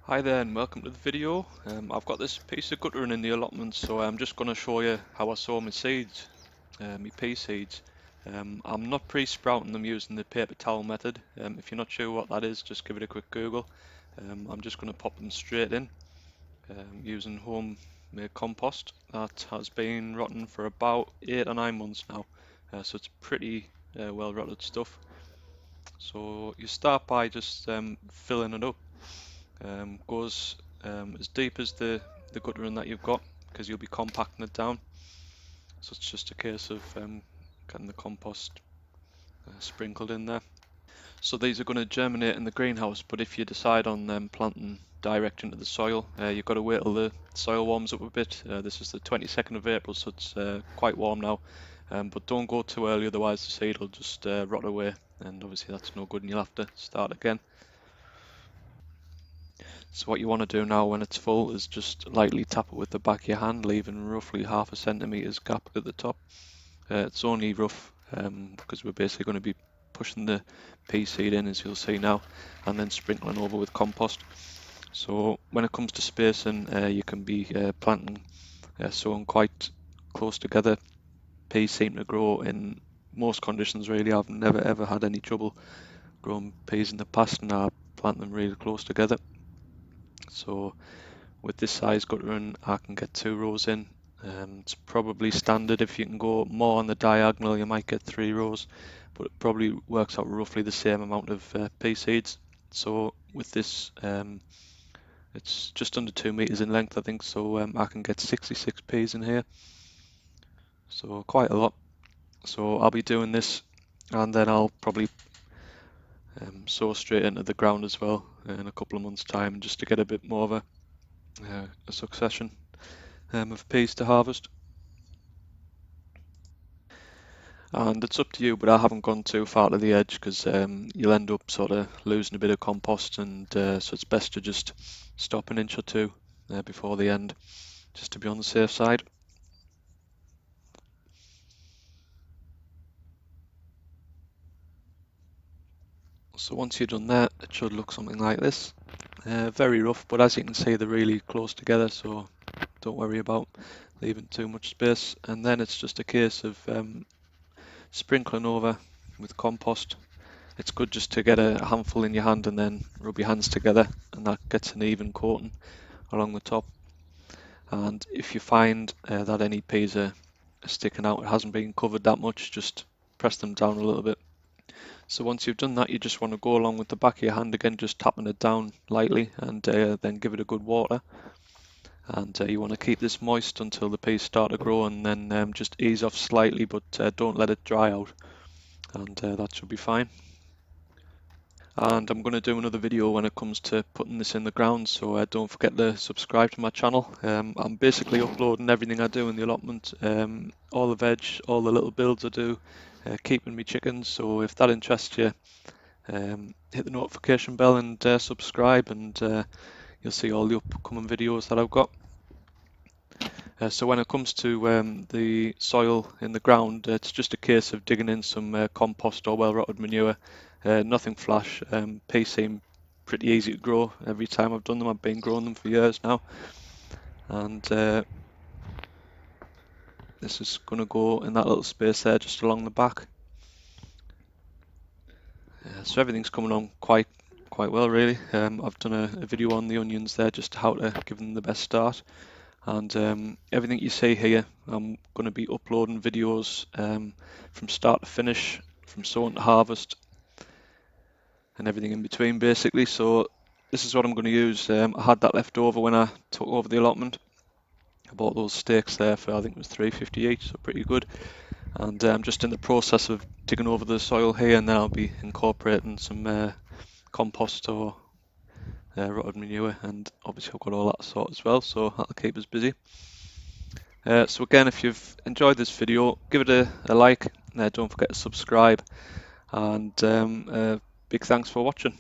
Hi there and welcome to the video. I've got this piece of guttering in the allotment, so I'm just going to show you how I sow my seeds, my pea seeds. I'm not pre-sprouting them using the paper towel method. If you're not sure what that is, just give it a quick Google. I'm just going to pop them straight in using homemade compost that has been rotten for about 8 or 9 months now. So it's pretty well rotted stuff. So you start by just filling it up. Goes as deep as the guttering that you've got, because you'll be compacting it down. So it's just a case of getting the compost sprinkled in there. So these are going to germinate in the greenhouse, but if you decide on planting direct into the soil, you've got to wait till the soil warms up a bit. This is the 22nd of April, so it's quite warm now. But don't go too early, otherwise the seed will just rot away, and obviously that's no good, and you'll have to start again. So what you want to do now when it's full is just lightly tap it with the back of your hand, leaving roughly half a centimetre's gap at the top. It's only rough because we're basically going to be pushing the pea seed in, as you'll see now, and then sprinkling over with compost. So when it comes to spacing, you can be planting sowing quite close together. Peas seem to grow in most conditions really. I've never ever had any trouble growing peas in the past, and I plant them really close together. So with this size guttering, I can get 2 rows in. It's probably standard. If you can go more on the diagonal, you might get 3 rows, but it probably works out roughly the same amount of pea seeds. So with this, it's just under 2 meters in length, I think. So I can get 66 peas in here. So quite a lot. So I'll be doing this, and then I'll probably sow straight into the ground as well in a couple of months' time, just to get a bit more of a succession of peas to harvest. And it's up to you, but I haven't gone too far to the edge because you'll end up sort of losing a bit of compost, and so it's best to just stop an inch or two before the end, just to be on the safe side. So once you've done that, it should look something like this. Very rough, but as you can see, they're really close together, so don't worry about leaving too much space. And then it's just a case of sprinkling over with compost. It's good just to get a handful in your hand and then rub your hands together, and that gets an even coating along the top. And if you find that any peas are sticking out, it hasn't been covered that much, just press them down a little bit. So once you've done that, you just want to go along with the back of your hand again, just tapping it down lightly, and then give it a good water. And you want to keep this moist until the peas start to grow, and then just ease off slightly, but don't let it dry out, and that should be fine. And I'm going to do another video when it comes to putting this in the ground, so don't forget to subscribe to my channel. I'm basically uploading everything I do in the allotment, all the veg, all the little builds I do, keeping me chickens. So if that interests you, hit the notification bell and subscribe, and you'll see all the upcoming videos that I've got. So when it comes to the soil in the ground, it's just a case of digging in some compost or well-rotted manure. Nothing flash. Peas seem pretty easy to grow. Every time I've done them, I've been growing them for years now. And this is going to go in that little space there, just along the back. So everything's coming on quite well, really. I've done a video on the onions there, just how to give them the best start. And everything you see here, I'm going to be uploading videos from start to finish, from sowing to harvest, and everything in between basically. So this is what I'm going to use. I had that left over when I took over the allotment. I bought those stakes there for, I think it was $3.50 each, so pretty good. And I'm just in the process of digging over the soil here, and then I'll be incorporating some compost or rotted manure, and obviously I've got all that sort as well, so that'll keep us busy. So again, if you've enjoyed this video, give it a like, don't forget to subscribe, and big thanks for watching.